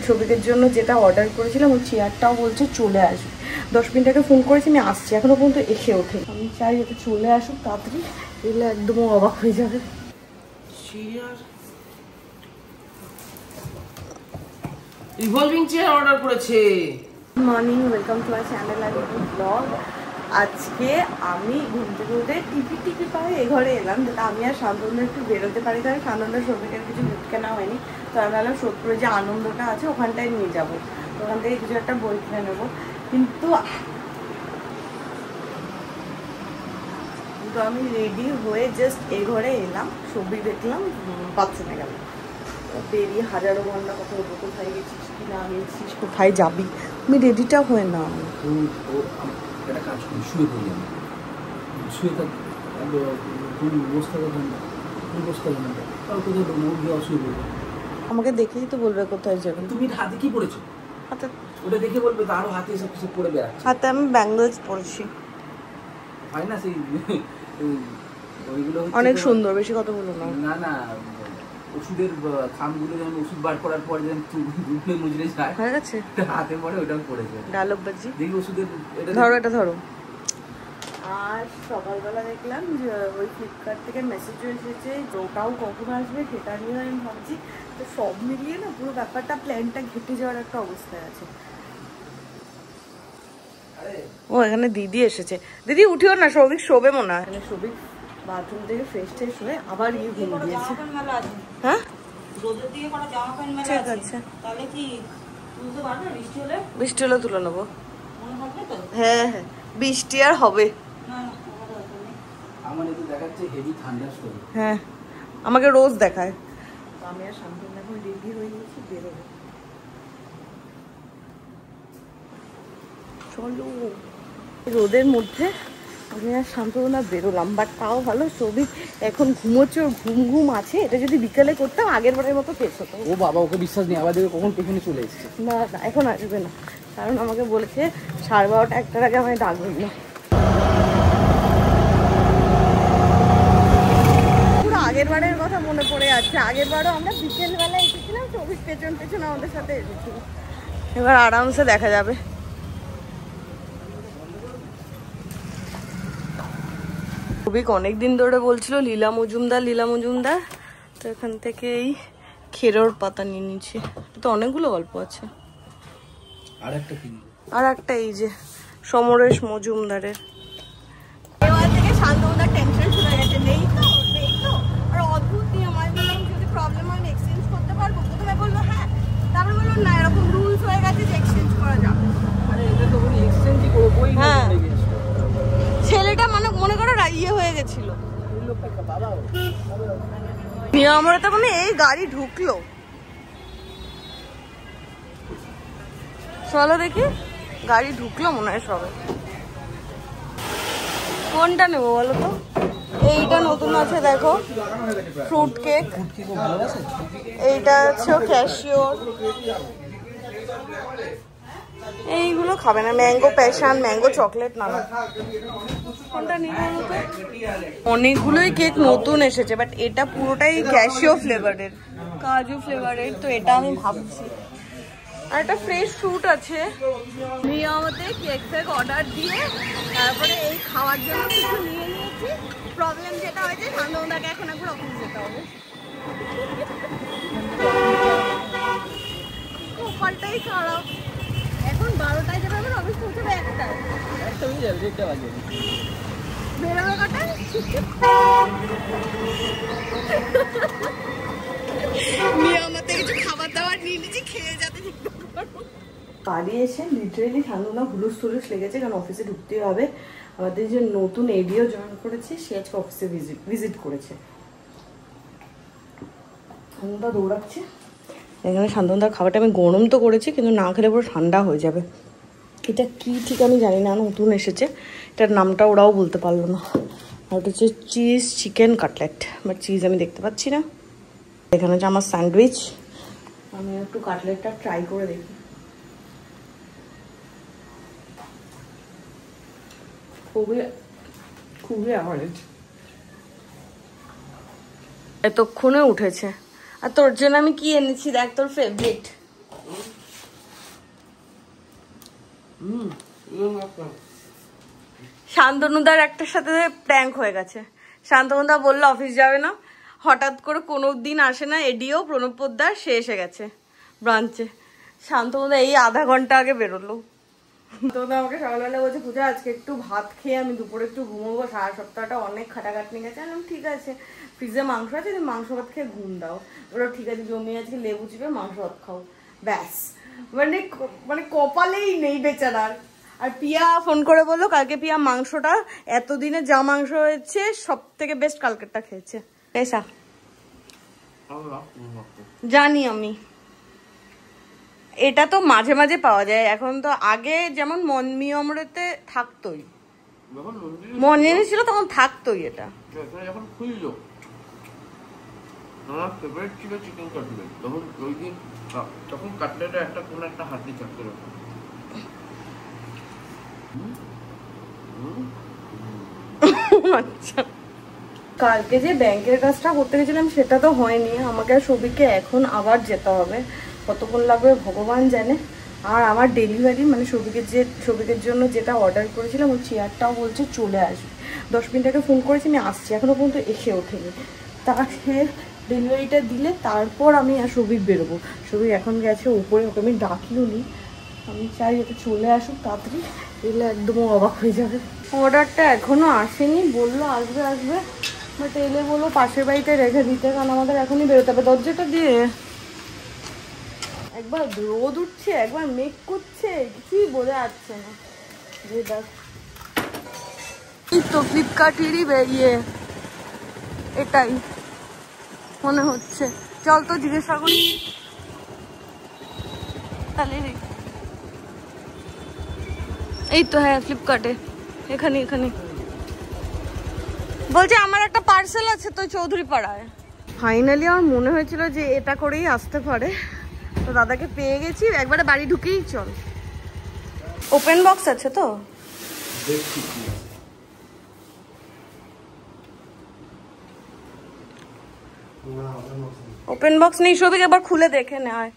ছবিদের জন্য যেটা অর্ডার করেছিলাম ওই চেয়ারটাও বলছে চলে আসবে। 10 মিনিট আগে ফোন করেছি, আমি আসছি, এখনো পর্যন্ত এসে ওঠে। আমি চাই ওটা চলে আসুক তাড়াতাড়ি, এগুলো একদম অবাক হয়ে যাবে। রিভলভিং চেয়ার অর্ডার করেছে। Good morning, welcome to my channel আর ব্লগ। আজকে আমি ঘুম থেকে উঠে টিপি পায়ে এ ঘরে এলাম, যেটা আমি আর শান্তনু একটু বেরোতে পারি, কারণ শান্তনুর সৌভিকের কিছু গিফট কেনা হয়নি। তো আমি ভাবলাম সোদপুরে যে আনন্দটা আছে ওখানটায় নিয়ে যাবো, ওখান থেকে কিছু একটা বই কিনে নেবো। কিন্তু আমি রেডি হয়ে জাস্ট এ ঘরে এলাম, ছবি দেখলাম, বাথরুমে গেলাম। বেরিয়ে হাজারো ঘন্টা কথা বলবো, কোথায় গেছিস কি না গেছিস, কোথায় যাবি, আমি রেডিটা হয়ে না। একটা কাজ করি, শুয়ে পড়ি আমি, শুয়ে থাক, বসতে আমাকে দেখেই তো বলবে কোথায় যাবেন। তুমি হাতে কি পড়েছো? হাতে ওটা দেখে বলবে তো, আরো হাতে এসব কিছু পড়ে বেড়াচ্ছে। হাতে আমি ব্যাঙ্গলস পরেছি, হয় না সেই ওইগুলো অনেক সুন্দর, বেশি কথা বলো না। না না, ওষুধের খামগুলো যেমন ওষুধ বার করার পর যেমন দুধে মুজরে যায়, হয়ে গেছে হাতে পড়ে ওটাও পড়েছে। ডায়লগ বাজি দেখি ওষুধের এটা ধরো, এটা ধরো। আর সকালবেলা দেখলাম যে ওই ফ্লিপকার্ট থেকে মেসেজ এসেছে, ওটাও কখন আসবে সেটা নিয়ে আমি ভাবছি। তো সব মিলিয়ে না পুরো ব্যাপারটা, প্ল্যানটা ঘেটে যাওয়ার একটা অবস্থায় আছে। ও এখানে দিদি এসেছে, দিদি উঠিও না, সৌভিক শোবে মনে হয়। সৌভিক বাথরুম থেকে ফ্রেশ ট্রেশ হয়ে আবার ঘুম দিয়েছে। হ্যাঁ ঠিক আছে, বৃষ্টি হলে তুলে নেবো। হ্যাঁ হ্যাঁ, বৃষ্টি আর হবে। হ্যাঁ আমাকে রোজ দেখায়। আমি আর শান্তনু এখন রেডি হয়ে গেছি, বেরোবো। চলো, রোদের মধ্যে আমি আর শান্তনু না বেরোলাম, বাট তাও ভালো সৌভিক এখন ঘুমোচ্ছে, ওর ঘুম আছে। এটা যদি বিকালে করতাম আগের বারের মতো পেছ হতো। ও বাবা, ওকে বিশ্বাস নেই, আবার দেখবে কখন পেছনে চলে এসেছে। না না এখন আসবে না, কারণ আমাকে বলেছে 12:30 একটার আগে আমায় ডাকবেন না। পুরো আগের বারের কথা মনে পড়ে যাচ্ছে, আগের বারও আমরা বিকেলবেলা এসেছিলাম, সৌভিক পেছন পেছন আমাদের সাথে এসেছিল। এবার আরামসে দেখা যাবে। সৌভিক অনেকদিন ধরে বলছিল লীলা মজুমদার, তো এখান থেকে এই খেরোর পাতা নিয়ে নিচ্ছি। তো অনেকগুলো গল্প আছে। আর একটা এই যে সমরেশ মজুমদারের। এবার থেকে শান্তনুদার টেনশন শুরু গেছে, নেই তো আর অদ্ভুত নিয়ম। আমি বললাম যদি প্রবলেম হয় আমি এক্সচেঞ্জ করতে পারবো। প্রথমে বললো হ্যাঁ, তারপরে বললো না, এরকম রুলস হয়ে গেছে যে এক্সচেঞ্জ করা যাবে। হ্যাঁ ছেলেটা মনে করো ইয়ে হয়ে গেছিল নিয়মরতা, মানে এই গাড়ি ঢুকলো। চলো দেখি, গাড়ি ঢুকলো মনে হয় সবে। কোনটা নেবো বলো তো? এইটা নতুন আছে দেখো, ফ্রুট কেক। এইটা হচ্ছে ক্যাশিওর। এইগুলো খাবে না, ম্যাঙ্গো প্যাশন, ম্যাঙ্গো চকলেট না। কোনটা নিব বলো তো? অনেকগুলোই কেক নতুন এসেছে, বাট এটা পুরোটাই ক্যাশিও ফ্লেভারের, কাজু ফ্লেভারের। তো এটা আমি ভাবছি। আর একটা ফ্রেশ ফ্রুট আছে। নিয়মতে কেক ফেক অর্ডার দিয়ে তারপরে এই খাওয়ার জন্য কিছু নিয়ে নিয়েছি। প্রবলেম যেটা হয়েছে, শান্তনুদাকে এখন একবার অফিস যেতে হবে। কপালটাই খারাপ, এখন 12টায় যাবে, আমার অফিস পৌঁছাবে 1টায়। বেরোবে কটায়? নিয়মতে কিছু খাবার দাবার নিয়ে নিয়েছি, খেয়ে যাতে বাড়ি এসে লিটারেলি শান্তনুদা হুলুস থুলুস লেগেছে, কারণ অফিসে ঢুকতেই হবে। আমাদের যে নতুন এডিও জয়েন করেছে সে আজকে অফিসে ভিজিট করেছে। শান্তনুদা দৌড়াচ্ছে। এখানে শান্তনুদার খাবারটা আমি গরম তো করেছি, কিন্তু না খেলে পুরো ঠান্ডা হয়ে যাবে। এটা কি ঠিক আমি জানি না, নতুন এসেছে, এটার নামটা ওরাও বলতে পারলো না। আর এটা হচ্ছে cheese chicken cutlet, but cheese আমি দেখতে পাচ্ছি না। এখানে হচ্ছে আমার স্যান্ডউইচ। আমি একটু কাটলেটটা ট্রাই করে দেখি। খুবই অ্যাভারেজ। এতক্ষণে উঠেছে। আর তোর জন্য আমি কি এনেছি দেখ, তোর ফেভারিট শান্তনুদার একটার সাথে প্র্যাঙ্ক হয়ে গেছে। শান্তনুদা বললো অফিস যাবে না, হঠাৎ করে কোনো দিন আসে না এডিও প্রণব পোদ্দার, সে এসে গেছে ব্রাঞ্চে। শান্তনুদা এই আধা ঘন্টা আগে বেরোলো। শান্তনুদা আমাকে সকালবেলা বলছে পূজা আজকে একটু ভাত খেয়ে আমি দুপুরে একটু ঘুমোবো, সারা সপ্তাহটা অনেক খাটাখাটনি গেছে। আমি ঠিক আছে, ফ্রিজে মাংস আছে, তুমি মাংস ভাত খেয়ে ঘুম দাও। ওরা ঠিক আছে, জমি আজকে লেবু চিপে মাংস ভাত খাও, ব্যাস। মানে মানে কপালেই নেই বেচারার। আর পিয়া ফোন করে বললো কালকে পিয়া মাংসটা এতদিনে যা মাংস হয়েছে সব থেকে বেস্ট কালকেরটা খেয়েছে। পেশা জানি আমি, এটা তো মাঝে মাঝে পাওয়া যায় এখন, তো আগে যেমন মনমি অমৃতে থাকতোই, মনে ছিল তখন থাকতোই। এটা যখন খুললো আমার ফেভারিট ছিল চিকেন কাটলেট, তখন ওই দিন তখন কাটলেটে একটা কোনো একটা হাড্ডি থাকতো। আচ্ছা, কালকে যে ব্যাংকের কাজটা করতে গেছিলাম সেটা তো হয়নি, আমাকে আর সবিকে এখন আবার যেতে হবে, কতক্ষণ লাগবে ভগবান জানে। আর আমার ডেলিভারি মানে সবিকের জন্য যেটা অর্ডার করেছিলাম ওই চেয়ারটাও বলছে চলে আসবে, 10 মিনিট আগে ফোন করেছি আমি আসছি, এখনো পর্যন্ত এসে ওঠেনি। তাকে ডেলিভারিটা দিলে তারপর আমি আর সবিক বেরোবো। সবিক এখন গেছে উপরে, ওকে আমি ডাকিও নি, আমি চাই ওকে চলে আসুক তাড়াতাড়ি, এলে একদম অবাক হয়ে যাবে। অর্ডারটা এখনো আসেনি, বললো আসবে আসবে, বাট এলে বললো পাশের বাড়িতে রেখে দিতে, কারণ আমাদের এখনই বেরোতে হবে। দরজাটা দিয়ে একবার রোদ উঠছে একবার মেঘ করছে, কিছুই বোঝা যাচ্ছে না। যে দেখ তো ফ্লিপকার্টেরই ইয়ে এটাই মনে হচ্ছে, চল তো জিজ্ঞাসা করি তাহলে। এই তো হ্যাঁ ফ্লিপকার্টে, এখানে এখানে বলছে আমার একটা পার্সেল আছে তো চৌধুরী পাড়ায়। ফাইনালি আমার মনে হয়েছিল যে এটা করেই আসতে পারে, তো দাদাকে পেয়ে গেছি, একবারে বাড়ি ঢুকেই চল। ওপেন বক্স আছে তো, ওপেন বক্স নেই, সবই একবার খুলে দেখে নেয়।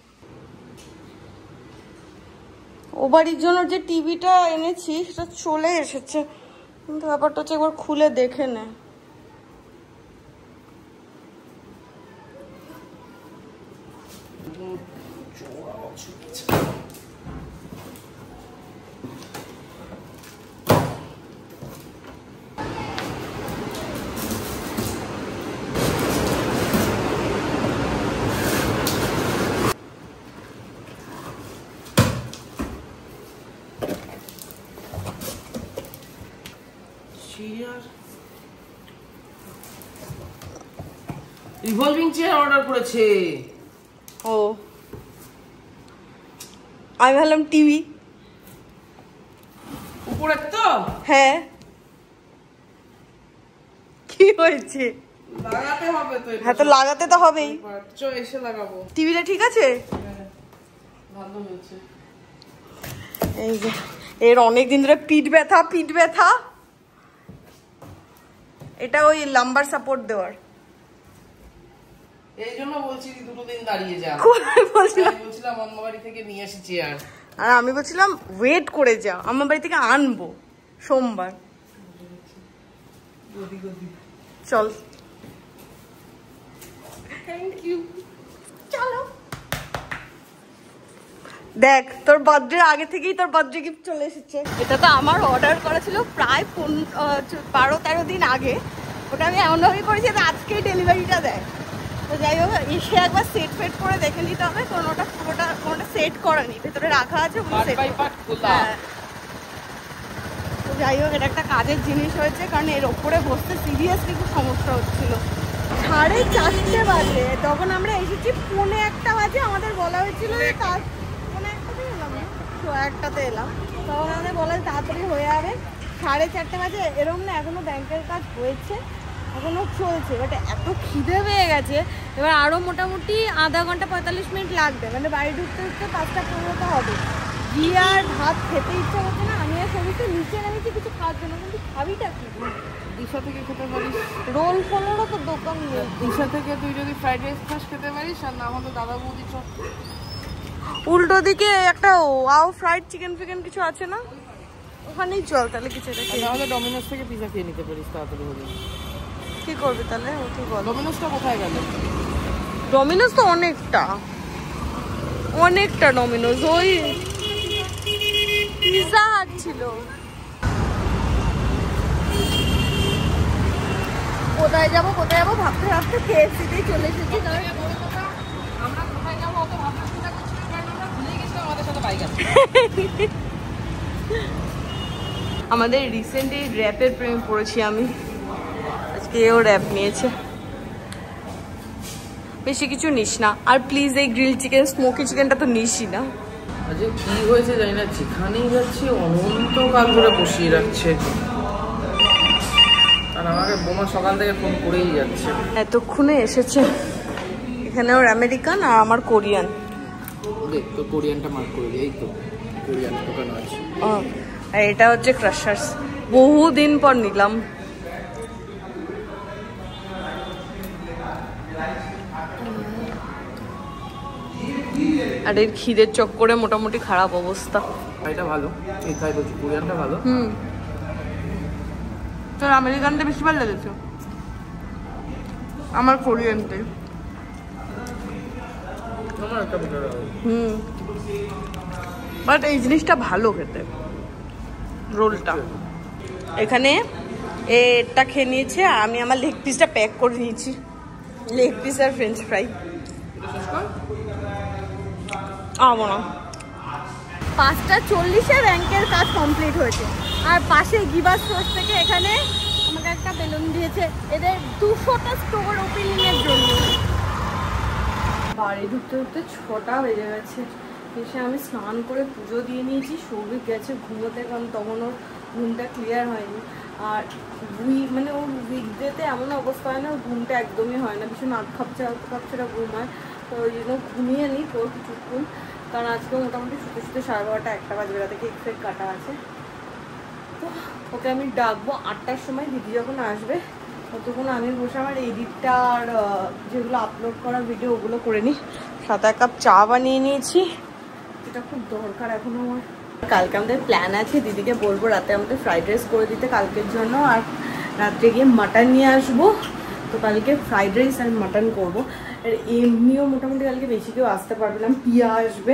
ও বাড়ির জন্য যে টিভিটা এনেছি সেটা চলে এসেছে, কিন্তু ব্যাপারটা হচ্ছে একবার খুলে দেখে নে। রিভলভিং চেয়ার অর্ডার করেছে। ও আমি ভাবলাম টিভি উপরে তো। হ্যাঁ কি হয়েছে, লাগাতে হবে তো। হ্যাঁ তো লাগাতে তো হবেই, চল এসে লাগাবো। টিভিটা ঠিক আছে? ভালো হয়েছে। এই যে এর অনেক দিন ধরে পিঠ ব্যথা, এটা ওই লাম্বার সাপোর্ট দেওয়ার, এই জন্য বলছি দুটো দিন দাঁড়িয়ে যা। বলছিলাম আমার বাড়ি থেকে নিয়ে আসি চেয়ার, আর আমি বলছিলাম ওয়েট করে যা, আমার বাড়ি থেকে আনবো সোমবার। চল থ্যাংক ইউ। চলো দেখ তোর বার্থডে আগে থেকেই তোর বার্থডে গিফট চলে এসেছে। এটা তো আমার অর্ডার করা ছিল প্রায় 12-13 দিন আগে, ওটা আমি এমনভাবেই করেছি আজকেই ডেলিভারিটা দেয়। তো যাই হোক এসে একবার সেট ফেট করে দেখে নিতে হবে, কারণ কোনোটা সেট করা নেই, ভেতরে রাখা আছে। তো যাই হোক এটা একটা কাজের জিনিস হয়েছে, কারণ এর ওপরে বসতে সিরিয়াসলি খুব সমস্যা হচ্ছিল। 4:30 বাজে, তখন আমরা এসেছি 1:45 বাজে, আমাদের বলা হয়েছিল যে তার 1:1টাতে এলাম, 1:00টাতে এলাম, তখন আমাদের বলা তাড়াতাড়ি হয়ে যাবে। 4:30 বাজে, এরকম না এখনো ব্যাংকের কাজ হয়েছে, এখনো চলছে, বাট এত খিদে পেয়ে গেছে এবার আরো মোটামুটি আধা ঘন্টা 45 মিনিট লাগবে, মানে বাড়ি ঢুকতে 5:15 হবে। গিয়ে আর ভাত খেতে ইচ্ছা হচ্ছে না, আমি আর সবই তো নিচে নামিয়েছি কিছু খাওয়ার জন্য, কিন্তু খাবিটা কি? দিশা থেকে খেতে পারিস, রোল ফোলেরও তো দোকান নেই। দিশা থেকে তুই যদি ফ্রাইড রাইস খাস খেতে পারিস, আর না হলে দাদা বৌদি উল্টো দিকে একটা ওয়াও ফ্রাইড চিকেন ফিকেন কিছু আছে না, ওখানেই চল তাহলে কিছু একটা খেয়ে। তাহলে ডমিনোস থেকে পিজা খেয়ে নিতে পারিস তাড়াতাড়ি হলে। কি করবি তাহলে ও তুই বল। ডমিনোসটা কোথায় গেল? ডমিনোস তো অনেকটা ডমিনোস, ওই পিজা হাট ছিল। কোথায় যাবো ভাবতে ভাবতে KFC-তেই চলে এসেছি। আমরা কোথায় যাবো অত ভাবনা চিন্তা করছিলাম, কারণ আমরা ভুলে গেছিলাম আমাদের সাথে বাইক আছে। আমাদের রিসেন্টলি র্যাপের প্রেমে পড়েছি আমি, আজকে ও র্যাপ নিয়েছে। বেশি কিছু নিস না আর প্লিজ, এই গ্রিল চিকেন স্মোকি চিকেনটা তো নিসই না। আজকে কি হয়েছে জানি না, যেখানেই যাচ্ছি অনন্তকাল ধরে বসিয়ে রাখছে, আর আমাকে বোমা সকাল থেকে ফোন করেই যাচ্ছে। এতক্ষণে এসেছে। এখানে ওর আমেরিকান আর আমার কোরিয়ান। দেখ তো কোরিয়ানটা মার্ক করে দিই, এই তো কোরিয়ান দোকান আছে। আর এটা হচ্ছে ক্রাশার্স, বহুদিন পর নিলাম। আর এর খিদের চক্করে মোটামুটি খারাপ অবস্থা। এটা ভালো, এই খাই বলছি কোরিয়ানটা ভালো। তোর আমেরিকানটা বেশি ভালো লেগেছে, আমার কোরিয়ানটাই। বাট এই জিনিসটা ভালো খেতে, রোলটা। এখানে এটা খেয়ে নিয়েছে, আমি আমার লেগ পিসটা প্যাক করে নিয়েছি, লেগ পিস আর ফ্রেঞ্চ ফ্রাই। আমো না। 5:40-এ ব্যাংকের কাজ কমপ্লিট হয়েছে, আর পাশে গিভার সোর্স থেকে এখানে আমাকে একটা বেলুন দিয়েছে এদের 200টা স্টোর ওপেনিংয়ের জন্য। বাড়ি ঢুকতে 6টা বেজে গেছে। এসে আমি স্নান করে পুজো দিয়ে নিয়েছি, সৌভিক গেছে ঘুমোতে, কারণ তখন ওর ঘুমটা ক্লিয়ার হয়নি। আর মানে ওর উইকডেতে এমন অবস্থা হয় না, ওর ঘুমটা একদমই হয় না, ভীষণ আধ খাপছাড়া ঘুম হয়। তো ওই জন্য ঘুমিয়ে নিই তোর কিছুক্ষণ, কারণ আজকে মোটামুটি শুতে 12:30 1টা বাজবে, রাতে কেক ফেক কাটা আছে। তো ওকে আমি ডাকবো 8টার সময়, দিদি যখন আসবে ততক্ষণ আমি বসে আমার এডিটটা আর যেগুলো আপলোড করা ভিডিও ওগুলো করে নিই। সাথে 1 কাপ চা বানিয়ে নিয়েছি, এটা খুব দরকার এখন আমার। কালকে আমাদের প্ল্যান আছে, দিদিকে বলবো রাতে আমাদের ফ্রাইড রাইস করে দিতে কালকের জন্য, আর রাত্রে গিয়ে মাটন নিয়ে আসবো। তো কালকে ফ্রাইড রাইস আর মাটন করবো। আর এমনিও মোটামুটি কালকে বেশি কেউ আসতে পারবে না, পিয়া আসবে,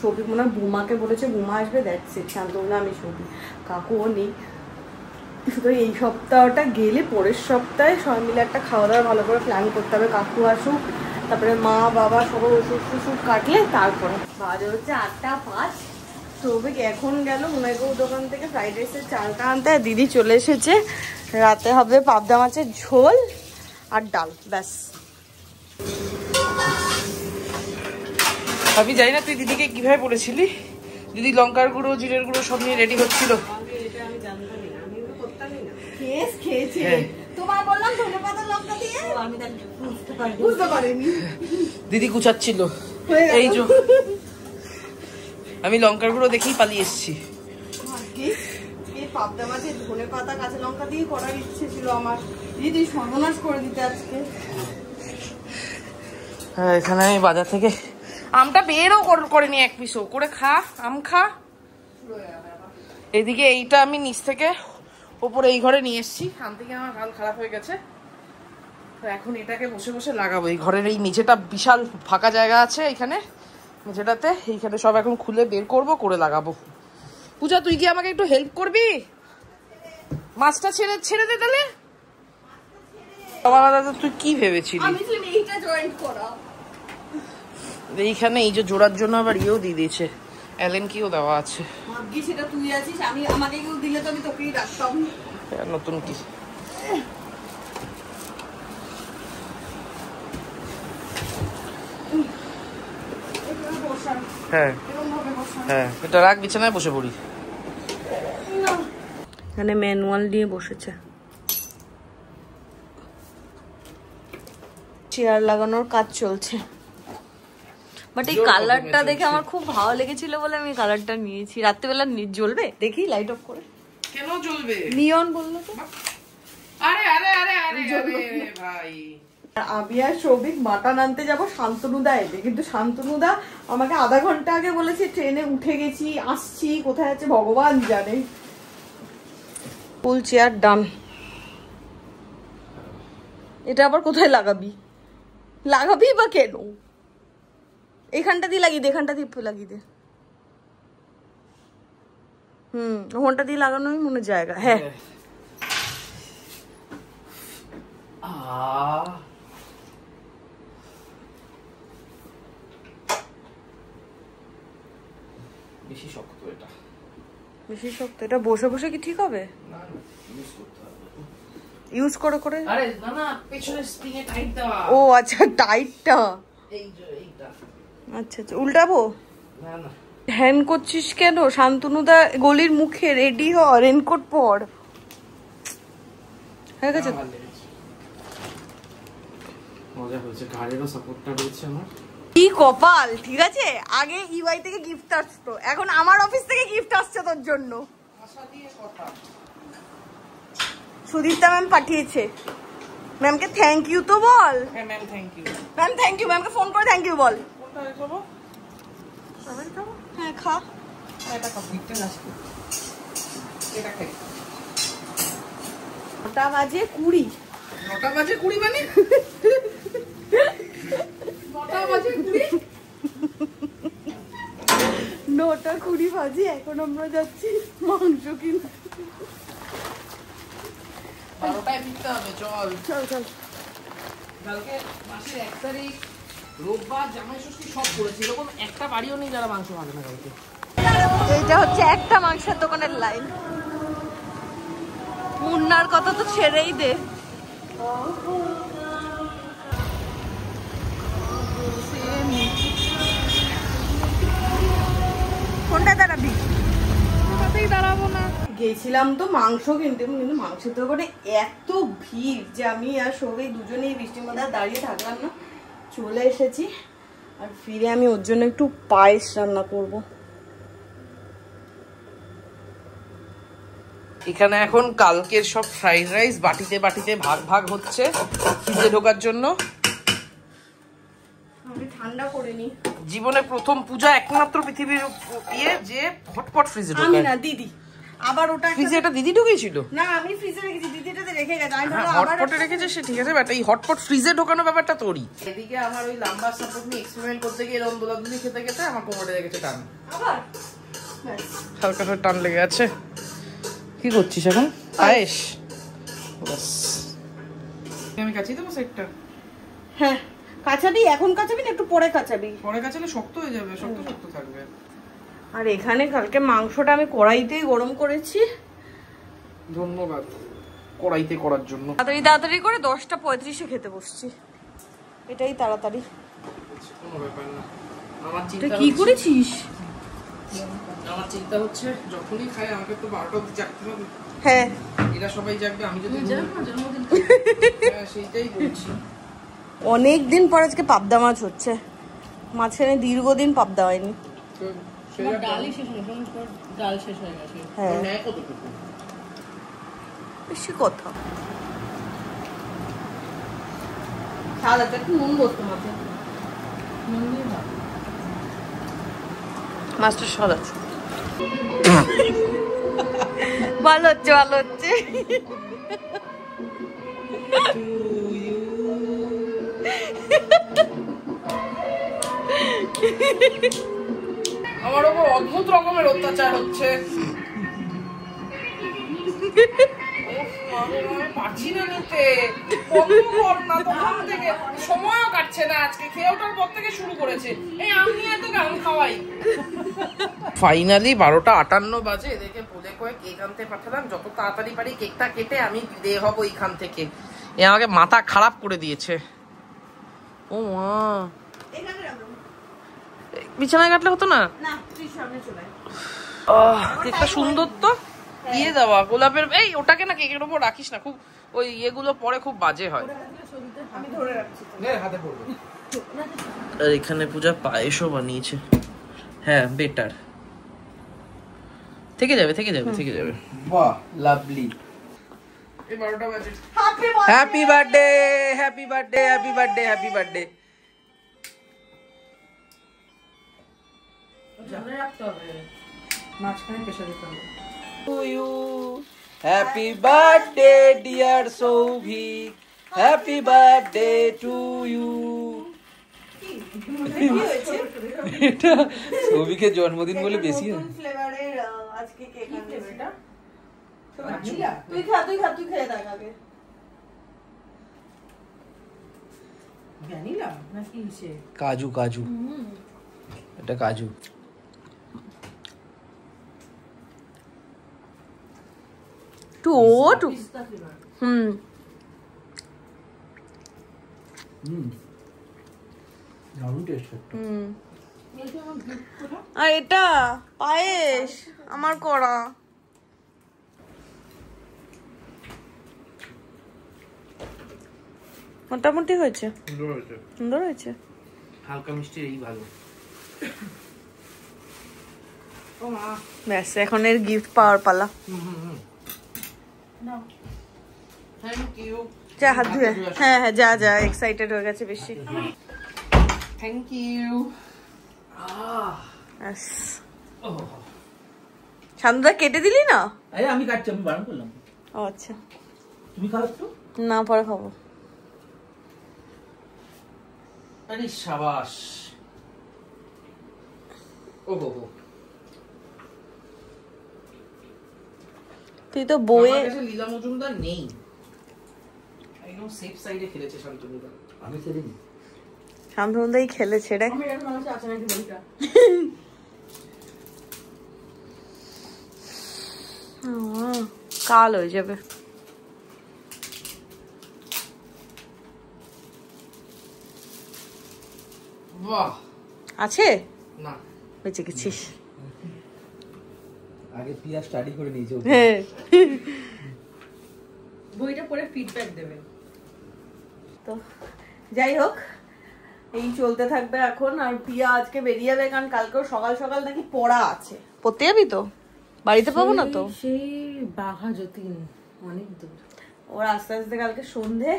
সৌভিক মনে হয় বুমাকে বলেছে, বুমা আসবে, দ্যাটস ইট। শান্তনা, আমি সৌভিক, কাকুও নেই। শুধু এই সপ্তাহটা গেলে পরের সপ্তাহে সবাই মিলে একটা খাওয়া দাওয়া ভালো করে প্ল্যান করতে হবে। কাকু আসুক, তারপরে মা বাবা সবার ওষুধ কাটলে তারপরে। বাজে হচ্ছে 8:05। সৌভিক এখন গেল মুনাইগৌ দোকান থেকে ফ্রাইড রাইসের চালটা আনতে, আর দিদি চলে এসেছে। রাতে হবে পাবদা মাছের ঝোল আর ডাল, ব্যাস। আমি জানি না তুই দিদিকে কিভাবে বলেছিলি, দিদি লঙ্কার গুঁড়ো জিরের গুঁড়ো সব নিয়ে রেডি হচ্ছিল। দিদি গুছাচ্ছিল, এই যে আমি লঙ্কার গুঁড়ো দেখেই পালিয়ে এসেছি। পাবদা মাছের ধনে পাতা কাঁচা লঙ্কা দিয়ে করার ইচ্ছে ছিল আমার, দিদি সর্বনাশ করে দিতে আজকে। হ্যাঁ, এখানে আমি বাজার থেকে আমটা বেরও করেনি, 1 পিসও করে খা, আম খা। এদিকে এইটা আমি নিচ থেকে ওপরে এই ঘরে নিয়ে এসেছি, আম থেকে আমার হাল খারাপ হয়ে গেছে। তো এখন এটাকে বসে বসে লাগাবো। এই ঘরের এই নিচেটা বিশাল ফাঁকা জায়গা আছে, এখানে নিচেটাতে এইখানে সব এখন খুলে বের করব, করে লাগাবো। পূজা, তুই কি আমাকে একটু হেল্প করবি? মাছটা ছেড়ে দে তাহলে। তুই কি ভেবেছিলি? এইখানে এই যে জোড়ার জন্য আবার ইয়েও দিয়ে দিয়েছে, অ্যালেন কিও দেওয়া আছে। সেটা তুই আছিস, আমাকে কেউ দিলে তো আমি তোকেই রাখতাম। নতুন কি হ্যাঁ হ্যাঁ, এটা রাখ, বিছানায় বসে পড়ি। এখানে ম্যানুয়াল দিয়ে বসেছে, চেয়ার লাগানোর কাজ চলছে। বাট এই কালারটা দেখে আমার খুব ভালো লেগেছিল বলে আমি কালারটা নিয়েছি। রাত্রিবেলা জ্বলবে, দেখি লাইট অফ করে। কেন জ্বলবে? নিয়ন বললো তো। আরে আরে আরে আরে ভাই, আমি আর সৌভিক মাটন আনতে যাবো শান্তনুদা এলে, কিন্তু শান্তনুদা আমাকে আধা ঘন্টা আগে বলেছে ট্রেনে উঠে গেছি, আসছি, কোথায় আছে ভগবান জানে। ফুল চেয়ার ডান। এটা আবার কোথায় লাগাবি? লাগাবি বা কেন? এখানটা দিয়ে লাগিয়ে দে, এখানটা দিয়ে লাগিয়ে দে। ওখানটা দিয়ে লাগানোই মনে জায়গা। হ্যাঁ বেশি শক্ত এটা, বেশি শক্ত। এটা বসে বসে কি ঠিক হবে? না ইউজ করতে হবে, ইউজ করে করে। আরে না না, পেছনে স্প্রিং এ টাইট দেওয়া। ও আচ্ছা, টাইটটা। এই যে এইটা। আচ্ছা আচ্ছা, উল্টাবো? না না, হ্যান করছিস কেন? শান্তনুদা গলির মুখে, রেডি হ, রেনকোট পর। হয়ে গেছে? মজা হয়েছে, ঘাড়েরও সাপোর্টটা রয়েছে আমার। কি কপাল, ঠিক আছে? আগে ইউআই থেকে গিফট আসতো, এখন আমার অফিস থেকে গিফট আসছে তোর জন্য। আশা দিয়ে কথা। সুদীপ্তা ম্যাম পাঠিয়েছে। ম্যামকে থ্যাংক ইউ তো বল। হ্যাঁ ma'am thank you. Ma'am thank you, ম্যামকে ফোন করে থ্যাংক ইউ বল। কোনটা খাবো? সবাই খাবো? হ্যাঁ খা। এটা খাবো, গিফটে আসবে। এটা খাই। 9টা বাজে 20। 9টা বাজে 20 মানে? 9টা বাজে 20? 9টা 20 বাজে, এখন আমরা যাচ্ছি মাংস কিনতে। 12টায় ফিরতে হবে, চল। চল চল। কালকে মাসের 1 তারিখ রোববার, জামাই ষষ্ঠী সব করেছি, এরকম একটা বাড়িও নেই যারা মাংস খাবে না কালকে। এইটা হচ্ছে একটা মাংসের দোকানের লাইন। মুন্নার কথা তো ছেড়েই দে। কোনটা দাঁড়াবি? কোথাতেই দাঁড়াবো না। গেছিলাম তো মাংস কিনতে, কিন্তু মাংসের দোকানে এত ভিড় যে আমি আর সবাই দুজনেই বৃষ্টির মধ্যে দাঁড়িয়ে থাকলাম না, চলে এসেছি। আর ফিরে আমি ওর জন্য একটু পায়েস রান্না করব। এখানে এখন কালকের সব ফ্রাইড রাইস বাটিতে বাটিতে ভাগ ভাগ হচ্ছে ফ্রিজে ঢোকার জন্য। আমি ঠান্ডা করে নি। জীবনের প্রথম পূজা একমাত্র পৃথিবীর ইয়ে যে হটপট ফ্রিজে ঢোকায়। আমি না, দিদি। আবার ওটা ফ্রিজে এটা দিদি ঢুকিয়েছিল? না, আমি ফ্রিজে রেখেছি, দিদি এটাতে রেখে গেছে। আমি ভাবলাম আবার হটপটে রেখেছে সে, ঠিক আছে, বাট এই হটপট ফ্রিজে ঢোকানো ব্যাপারটা তোরই। এদিকে আমার ওই লাম্বার সাপোর্ট নিয়ে এক্সপেরিমেন্ট করতে গিয়ে এরকম দোলাদুলি খেতে খেতে আমার কোমরে লেগেছে টান। আবার হালকা করে টান লেগে আছে। কি করছিস এখন? পায়েস। আমি কাচিয়ে দেবো সেটটা? হ্যাঁ কাঁচাবি, এখন কাঁচাবি না একটু পরে কাঁচাবি? পরে কাচালে শক্ত হয়ে যাবে, শক্ত শক্ত থাকবে। আর এখানে কালকে মাংসটা আমি কড়াইতেই গরম করেছি। ধন্যবাদ কড়াইতে করার জন্য। তাড়াতাড়ি তাড়াতাড়ি করে 10:35-এ খেতে বসছি, এটাই তাড়াতাড়ি। কোনো ব্যাপার না। আমার তুই চিন্তা কি করেছিস? আমার চিন্তা হচ্ছে যখনই খাই আমাকে তো 12টা অবধি জাগতে হবে। হ্যাঁ এরা সবাই জাগবে, আমি যদি সেইটাই বলছি। অনেক দিন পর আজকে পাবদা মাছ হচ্ছে, মাঝখানে দীর্ঘদিন পাবদা হয়নি। ডালই শেষ হয়ে গেছে, ডাল শেষ হয়ে গেছে। হ্যাঁ হ্যাঁ কতটুকু বেশি কথা। স্বাদ আছে, একটু নুন বসতো মাছে, নুন দিয়ে ভাত। মাছটার স্বাদ আছে, ভালো হচ্ছে ভালো হচ্ছে। আমার ওপর অদ্ভুত রকমের অত্যাচার হচ্ছে। পারছি না নিতে, সময়ও কাটছে না। আজকে খেয়ে ওঠার পর থেকে শুরু করেছে এই আমি এত গান খাওয়াই। ফাইনালি 12:58 বাজে, এদেরকে বলে কয়ে কেক আনতে পাঠালাম। যত তাড়াতাড়ি পারি কেকটা কেটে আমি বিদেয় হবো এইখান থেকে। এ আমাকে মাথা খারাপ করে দিয়েছে। ও মা, বিছানায় কাটলে হতো না? কেকটা সুন্দর তো, দিয়ে দেওয়া গোলাপের। এই ওটাকে না কেকের উপর রাখিস না, খুব ওই ইয়েগুলো পরে খুব বাজে হয়। আর এখানে পূজা পায়েসও বানিয়েছে। হ্যাঁ বেটার, থেকে যাবে থেকে যাবে থেকে যাবে। বাহ লাভলি। এই 12টা বাজে। Happy birthday, happy birthday, happy birthday, happy birthday. মনে রাখতে হবে মাঝখানে প্রেশার দিতে হবে। To you, happy birthday dear Souvik, happy birthday to you. এটা সৌভিকের জন্মদিন বলে বেশি হয়। ফ্লেভারের আজকে কেক আনছে এটা। ভ্যানিলা? তুই খেয়ে দেখ আগে। ভ্যানিলা নাকি সে কাজু, কাজু, এটা কাজু। পিস্তা ফ্লেভার। দারুণ টেস্ট। আর এটা পায়েস আমার করা। মোটামুটি হয়েছে, সুন্দর হয়েছে। হালকা মিষ্টি এই ভালো। ব্যাস এখন এর গিফট পাওয়ার পালা। Thank you. যা হাত ধুয়ে, হ্যাঁ হ্যাঁ যা যা, এক্সাইটেড হয়ে গেছে বেশি। Thank you. ব্যাস শান্তদা কেটে দিলি না? আরে আমি কাটছি, আমি বারণ করলাম। ও আচ্ছা, তুমি খাও তো? না পরে খাবো। আরে শাবাশ। ওহো, তুই তো বইয়ে আমার কাছে লীলা মজুমদার নেই, একদম সেফ সাইডে খেলেছে শান্তনুদা। আমি সেদিন শান্তনুদাই খেলেছে রে। আমি এরকম মানুষ আছে নাকি বইটা? কাল হয়ে যাবে। বাহ, আছে না বেঁচে গেছিস। আগে পিয়া স্টাডি করে নিয়েছে। হ্যাঁ বইটা পড়ে ফিডব্যাক দেবে। তো যাই হোক, এই চলতে থাকবে এখন। আর পিয়া আজকে বেরিয়ে যাবে, কারণ কালকেও সকাল সকাল নাকি পড়া আছে। পড়তে যাবি তো? বাড়িতে পাবো না তো। সেই বাঘা যতীন অনেক দূর। ওর আস্তে আস্তে কালকে সন্ধে।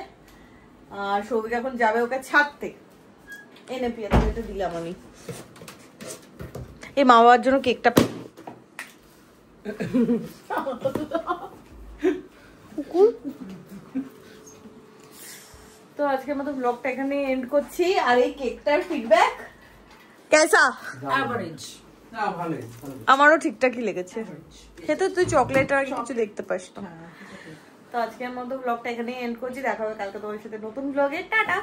আর সৌভিক এখন যাবে ওকে ছাড়তে। এনে পিয়া তোকে এটা দিলাম আমি। এই মা বাবার জন্য কেকটা তো আজকের মতো ব্লগটা এখানে এন্ড করছি। আর এই কেকটার ফিডব্যাক কেসা? অ্যাভারেজ। না ভালোই। আমারও ঠিকঠাকই লেগেছে খেতে। তুই চকলেট আর কিছু দেখতে পাস না। তো আজকের মতো ব্লগটা এখানে এন্ড করছি। দেখা হবে কালকে তোমার সাথে নতুন ব্লগে। টাটা।